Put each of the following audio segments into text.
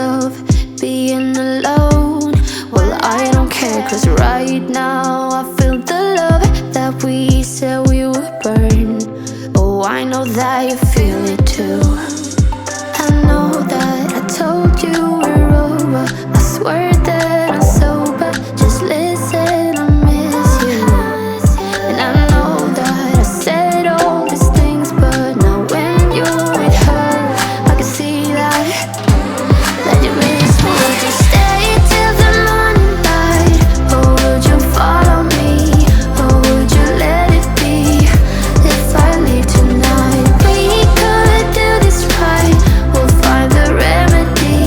of being alone. Well, I don't care, cause right now I feel the love that we said we would burn. Oh, I know that you feel it too. I know that I told you we're over. I swear that I'm sober. Just listen, I miss you. And I know that I said all these things, but now when you're with her, I can see that you miss me. Would you stay till the morning light? Or would you follow me? Or would you let it be? If I leave tonight, we could do this right. We'll find the remedy.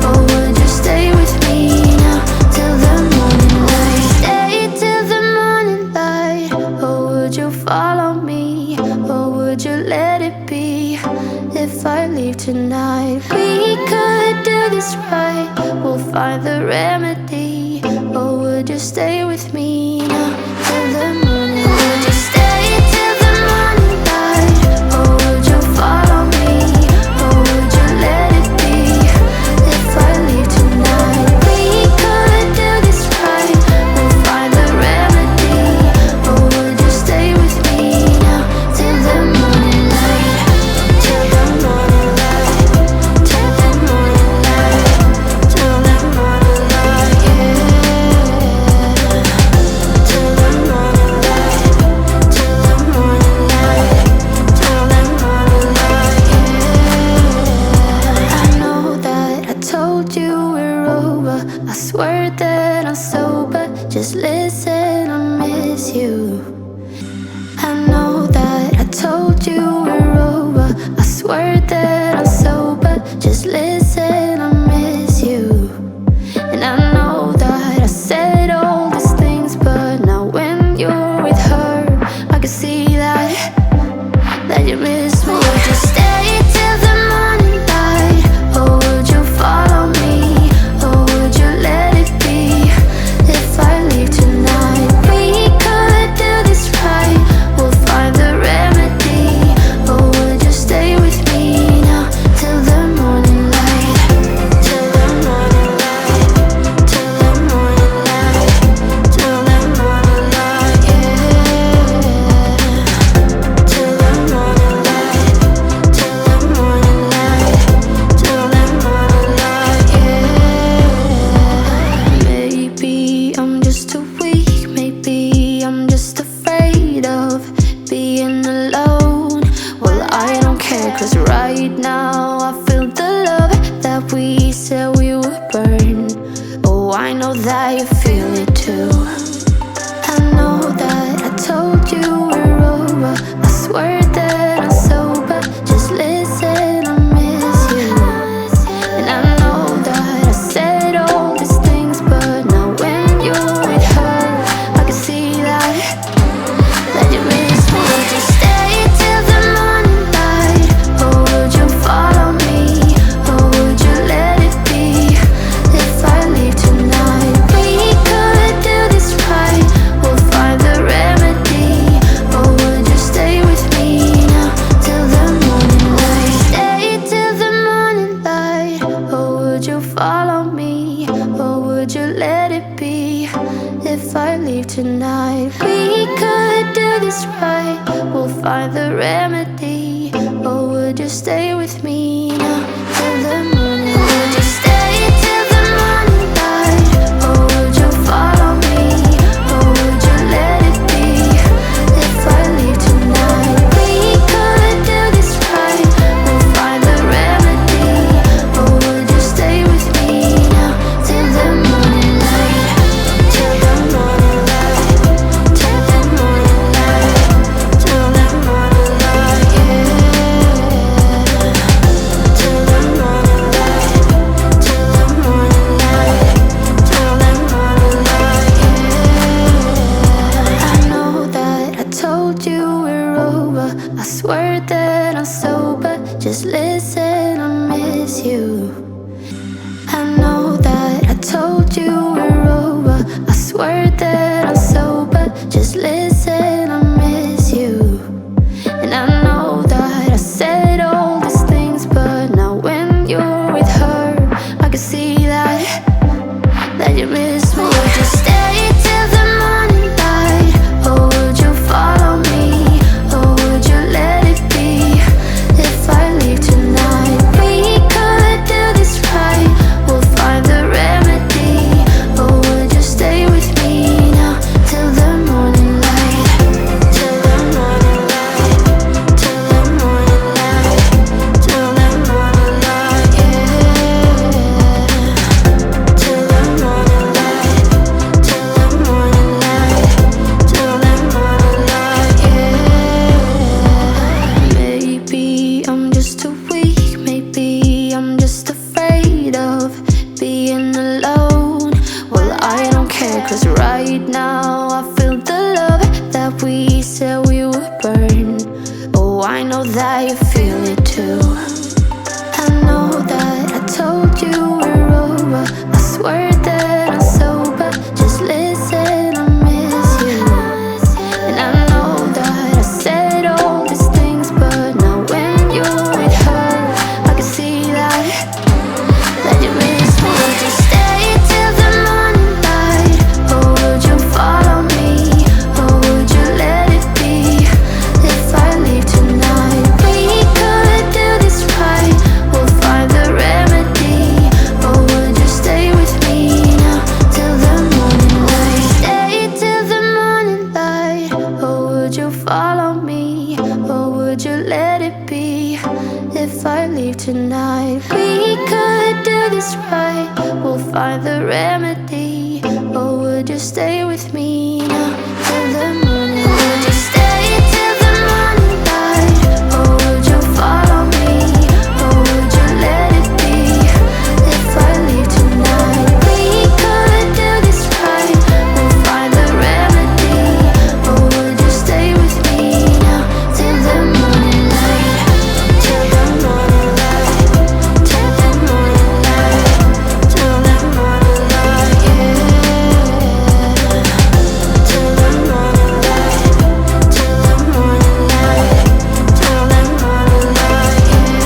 Or would you stay with me now till the morning light? Stay till the morning light. Or would you follow me? Or would you let it be? If I leave tonight, we could do this right. We'll find the remedy. Or would you stay with me now till the morning light? Would you stay till the morning light? Or would you follow me? Or would you let it be? If I leave tonight, we could do this right. We'll find the remedy. Or would you stay with me now till the morning light? Till the morning light. Till the morning light. Till the morning light, yeah. Till the morning light. Till the morning light. Till the morning light, yeah. I know that I told you we're over. I swear that I'm sober. Just listen, I miss you. I know that I told you we're over. I swear that I'm sober. Just listen, I miss you. And I know that I said all these things, but now when you're with her, I can see that you miss me. Would you stay till the morning light? Or would you follow me? Or would you let it be? If I leave tonight, we could do this right. We'll find the remedy. Or would you stay with me now till the morning light? Till the morning light. Till the morning light. Till the morning light, yeah. Till the morning light. Till the morning light. Till the morning light, yeah. Maybe I'm just too weak. Maybe I'm just afraid of being alone. Well, I don't care, cause right now I feel the love that we said we would burn. Oh, I know that you feel it too. I know that I told you we're over. I swear that I'm sober. Just listen, I miss you. And I know that I said all these things, but now when you're with her, I can see that you miss me. Would you stay till the morning light? Or would you follow me? Or would you let it be? If I leave tonight, we could do this right. We'll find the remedy. Or would you stay with me now till the morning light? Stay till the morning light. Or would you follow me? Or would you let it be? If I leave tonight, we could do this right. We'll find the remedy. Or would you stay with me now till the morning light? Would you stay till the morning light? Or would you follow me? Or would you let it be? If I leave tonight, we could do this right. We'll find the remedy. Or would you stay with me now till the morning light? Till the morning light. Till the morning light. Till the morning light, yeah. Till the you miss me? Would you stay till the morning light? Or would you follow me? Or would you let it be? If I leave tonight, we could do this right. We'll find the remedy. Or would you stay with me now till the morning light? Till the morning light. Till the morning light. Till the morning light, yeah. Till the morning light. Till the morning light. Till the morning light, yeah. Maybe I'm just too weak. Maybe I'm just afraid of being alone. Well, I don't care, 'cause right now I feel the love that we said we would burn. Oh, I know that you feel it too. I know that I told you we're over. I swear that I'm sober. Just listen, I miss you. And I know that I said all these things, but now when you're with her, I can see that you miss me. Would you stay till the morning light? Or would you follow me? Or would you let it be? If I leave tonight, we could do this right. We'll find the remedy. Or would you stay with me now till the morning light? Stay till the morning light. Or would you follow me? Or would you let it be? If I leave tonight, we could do this right. We'll find the remedy. Or would you stay with me now till the morning light? Would you stay till the morning light? Or would you follow me? Or would you let it be? If I leave tonight, we could do this right. We'll find the remedy. Or would you stay with me now till the morning light? Till the morning light. Till the morning light. Till the morning light, yeah. Till the morning light. Till the morning light. Till the morning light, yeah.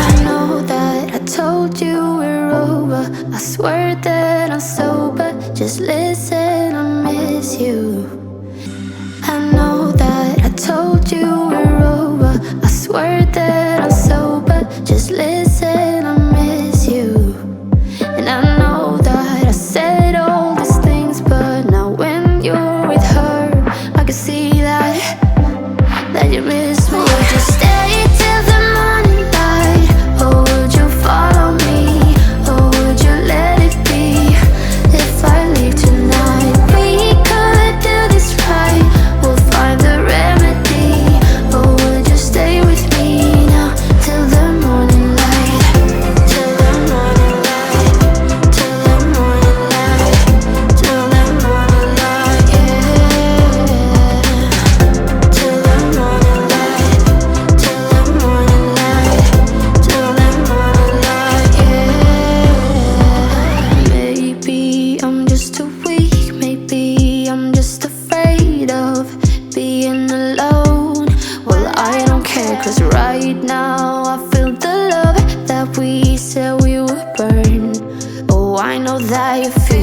I know that I told you we're over. I swear that I'm sober. Just listen, I miss you. I know that I told you we're over. I swear that I'm sober. Just listen, I miss you. And I know that I said all these things, but now when you're with her, I can see that you miss me. Would you stay till the morning light? Or would you follow me? Or would you let it be? If I leave tonight, we could do this right. We'll find the remedy. Or would you stay with me now till the morning light? Till the morning light. Till the morning light. Till the morning light, yeah. Till the morning light. Till the morning light. Till the morning light, yeah. Maybe I'm just too weak. Maybe I'm just afraid of being alone. Well, I don't care, 'cause right now I feel the love that we said we would burn. Oh, I know that you feel